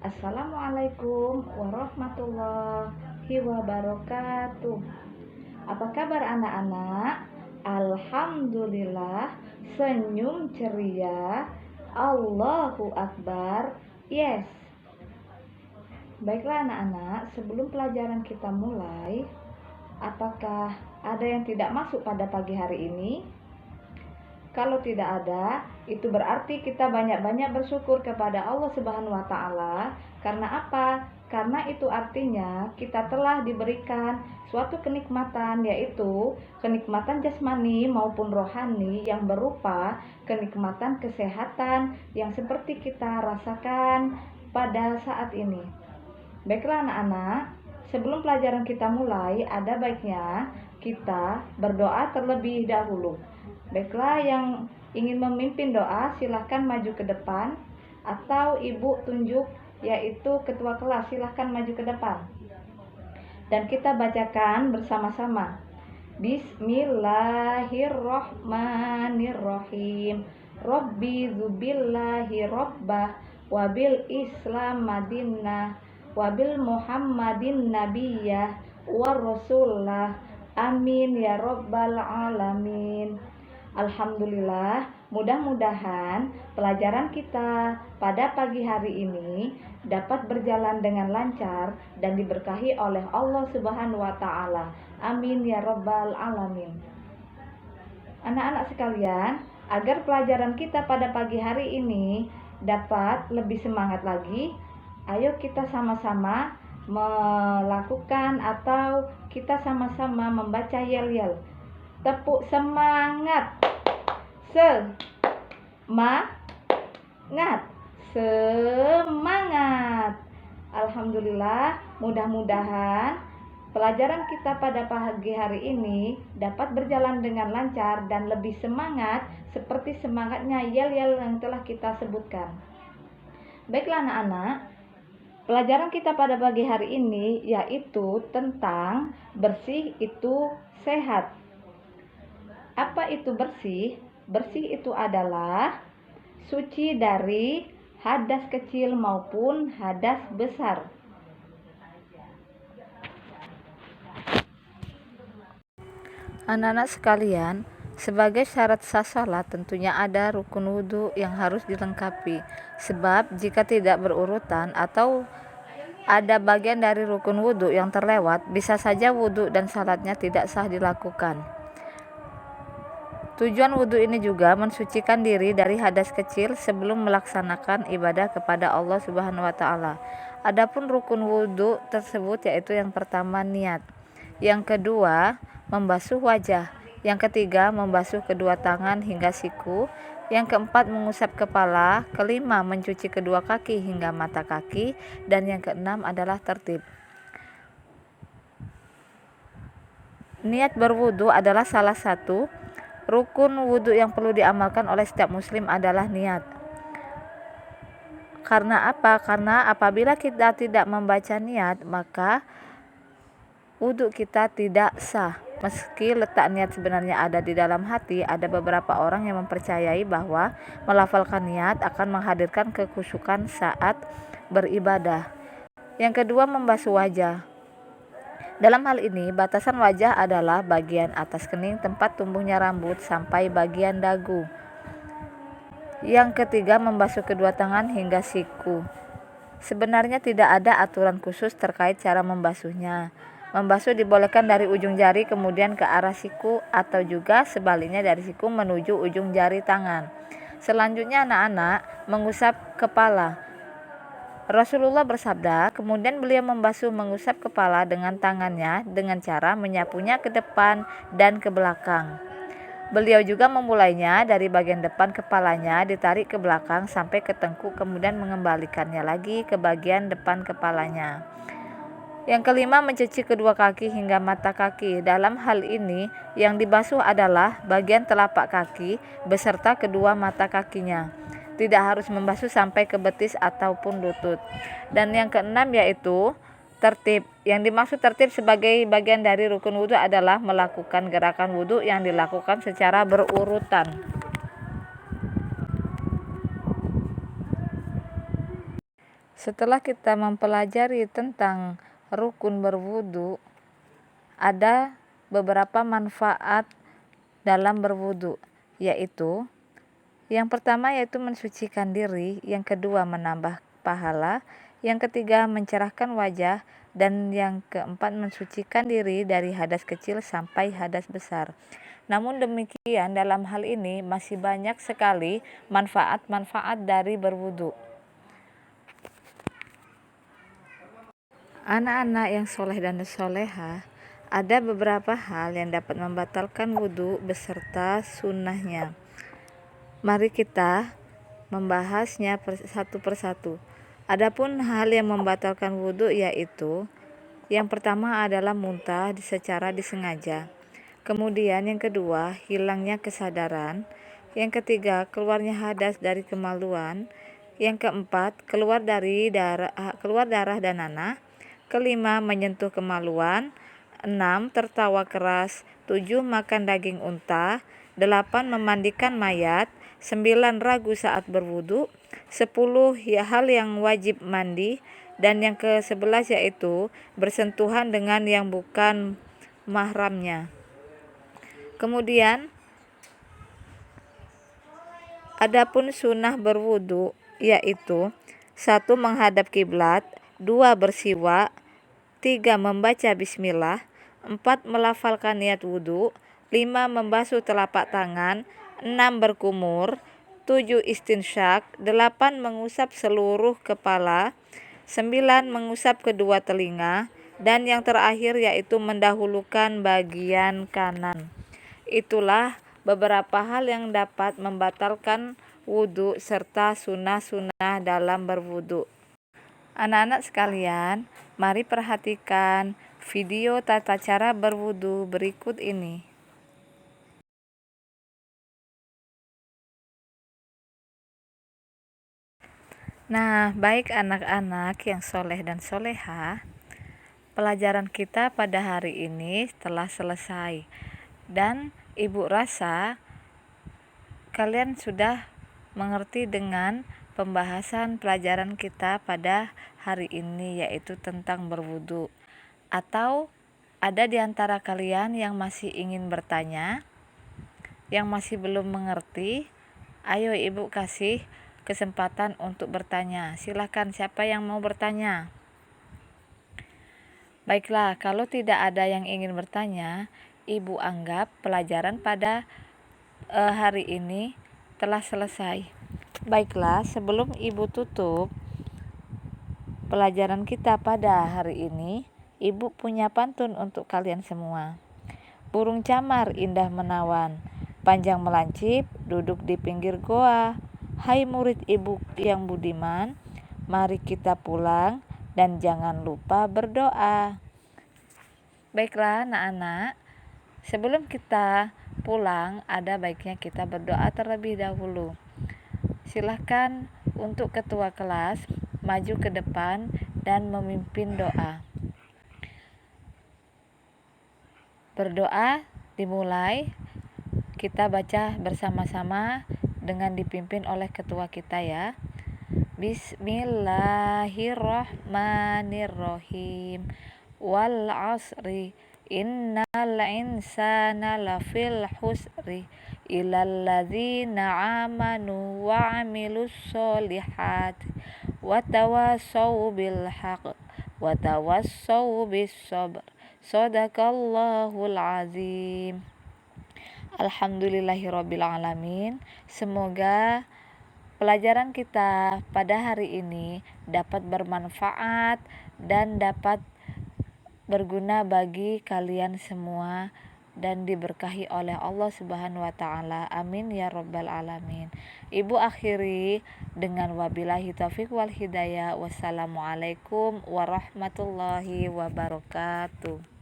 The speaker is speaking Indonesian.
Assalamualaikum warahmatullahi wabarakatuh. Apa kabar anak-anak? Alhamdulillah, senyum ceria. Allahu Akbar. Yes. Baiklah anak-anak, sebelum pelajaran kita mulai, apakah ada yang tidak masuk pada pagi hari ini? Kalau tidak ada, itu berarti kita banyak-banyak bersyukur kepada Allah Subhanahu wa taala. Karena apa? Karena itu artinya kita telah diberikan suatu kenikmatan, yaitu kenikmatan jasmani maupun rohani yang berupa kenikmatan kesehatan yang seperti kita rasakan pada saat ini. Baiklah anak-anak, sebelum pelajaran kita mulai, ada baiknya kita berdoa terlebih dahulu. Baiklah, yang ingin memimpin doa silahkan maju ke depan, atau ibu tunjuk yaitu ketua kelas silahkan maju ke depan. Dan kita bacakan bersama-sama. Bismillahirrohmanirrohim. Robbi zubillahi robbah wabil islam madinah wabil muhammadin nabiyah wa rasulullah. Amin ya robbal alamin. Alhamdulillah, mudah-mudahan pelajaran kita pada pagi hari ini dapat berjalan dengan lancar dan diberkahi oleh Allah Subhanahu wa taala. Amin ya rabbal alamin. Anak-anak sekalian, agar pelajaran kita pada pagi hari ini dapat lebih semangat lagi, ayo kita sama-sama melakukan atau kita sama-sama membaca yel-yel. Tepuk semangat. Semangat. Semangat. Alhamdulillah, mudah-mudahan pelajaran kita pada pagi hari ini dapat berjalan dengan lancar dan lebih semangat seperti semangatnya yel-yel yang telah kita sebutkan. Baiklah anak-anak, pelajaran kita pada pagi hari ini yaitu tentang bersih itu sehat. Apa itu bersih? Bersih itu adalah suci dari hadas kecil maupun hadas besar. Anak-anak sekalian, sebagai syarat sah salat tentunya ada rukun wudhu yang harus dilengkapi. Sebab jika tidak berurutan atau ada bagian dari rukun wudhu yang terlewat, bisa saja wudhu dan salatnya tidak sah dilakukan. Tujuan wudhu ini juga mensucikan diri dari hadas kecil sebelum melaksanakan ibadah kepada Allah Subhanahu wa taala. Adapun rukun wudhu tersebut yaitu yang pertama niat, yang kedua membasuh wajah, yang ketiga membasuh kedua tangan hingga siku, yang keempat mengusap kepala, kelima mencuci kedua kaki hingga mata kaki, dan yang keenam adalah tertib. Niat berwudhu adalah salah satu rukun wudhu yang perlu diamalkan oleh setiap muslim adalah niat. Karena apa? Karena apabila kita tidak membaca niat, maka wudhu kita tidak sah. Meski letak niat sebenarnya ada di dalam hati, ada beberapa orang yang mempercayai bahwa melafalkan niat akan menghadirkan kekhusyukan saat beribadah. Yang kedua, membasuh wajah. Dalam hal ini, batasan wajah adalah bagian atas kening tempat tumbuhnya rambut sampai bagian dagu. Yang ketiga, membasuh kedua tangan hingga siku. Sebenarnya tidak ada aturan khusus terkait cara membasuhnya. Membasuh dibolehkan dari ujung jari kemudian ke arah siku atau juga sebaliknya dari siku menuju ujung jari tangan. Selanjutnya anak-anak mengusap kepala. Rasulullah bersabda, kemudian beliau mengusap kepala dengan tangannya dengan cara menyapunya ke depan dan ke belakang. Beliau juga memulainya dari bagian depan kepalanya ditarik ke belakang sampai ke tengkuk, kemudian mengembalikannya lagi ke bagian depan kepalanya. Yang kelima, mencuci kedua kaki hingga mata kaki. Dalam hal ini yang dibasuh adalah bagian telapak kaki beserta kedua mata kakinya. Tidak harus membasuh sampai ke betis ataupun lutut. Dan yang keenam yaitu tertib. Yang dimaksud tertib sebagai bagian dari rukun wudhu adalah melakukan gerakan wudhu yang dilakukan secara berurutan. Setelah kita mempelajari tentang rukun berwudu, ada beberapa manfaat dalam berwudu, yaitu yang pertama yaitu mensucikan diri, yang kedua menambah pahala, yang ketiga mencerahkan wajah, dan yang keempat mensucikan diri dari hadas kecil sampai hadas besar. Namun demikian, dalam hal ini masih banyak sekali manfaat-manfaat dari berwudu. Anak-anak yang soleh dan soleha, ada beberapa hal yang dapat membatalkan wudu beserta sunnahnya. Mari kita membahasnya satu persatu. Adapun hal yang membatalkan wudu yaitu yang pertama adalah muntah secara disengaja. Kemudian yang kedua, hilangnya kesadaran. Yang ketiga, keluarnya hadas dari kemaluan. Yang keempat, keluar darah dan nanah. Kelima, menyentuh kemaluan. 6. Tertawa keras. 7. Makan daging unta. 8. Memandikan mayat. 9. Ragu saat berwudu. 10. Hal yang wajib mandi. Dan yang ke-11 yaitu bersentuhan dengan yang bukan mahramnya. Kemudian adapun sunnah berwudu yaitu 1. Menghadap kiblat, 2. Bersiwak, 3. Membaca bismillah, 4. Melafalkan niat wudu, 5. Membasuh telapak tangan, 6. Berkumur, 7. Istinsyak, 8. Mengusap seluruh kepala, 9. Mengusap kedua telinga, dan yang terakhir yaitu mendahulukan bagian kanan. Itulah beberapa hal yang dapat membatalkan wudu serta sunnah-sunnah dalam berwudu. Anak-anak sekalian, mari perhatikan video tata cara berwudu berikut ini. Nah, baik anak-anak yang soleh dan soleha, pelajaran kita pada hari ini telah selesai. Dan Ibu rasa kalian sudah mengerti dengan pembahasan pelajaran kita pada hari ini, yaitu tentang berwudu. Atau ada di antara kalian yang masih ingin bertanya, yang masih belum mengerti? Ayo Ibu kasih kesempatan untuk bertanya. Silakan, siapa yang mau bertanya? Baiklah, kalau tidak ada yang ingin bertanya, Ibu anggap pelajaran pada hari ini telah selesai. Baiklah, sebelum Ibu tutup pelajaran kita pada hari ini, Ibu punya pantun untuk kalian semua. Burung camar indah menawan, panjang melancip, duduk di pinggir goa. Hai murid Ibu yang budiman, mari kita pulang dan jangan lupa berdoa. Baiklah anak-anak, sebelum kita pulang ada baiknya kita berdoa terlebih dahulu. Silahkan untuk ketua kelas maju ke depan dan memimpin doa. Berdoa dimulai, kita baca bersama-sama dengan dipimpin oleh ketua kita ya. Bismillahirrahmanirrahim. Wal asri innal insana lafil husri illal ladzina amanu wa amilus solihati wa tawassaw bil haqq wa tawassaw bis sabr. Shadaqallahul azim. Alhamdulillahirabbil alamin. Semoga pelajaran kita pada hari ini dapat bermanfaat dan dapat berguna bagi kalian semua dan diberkahi oleh Allah Subhanahu wa taala. Amin ya rabbal alamin. Ibu akhiri dengan wabillahi taufik wal hidayah. Wassalamualaikum warahmatullahi wabarakatuh.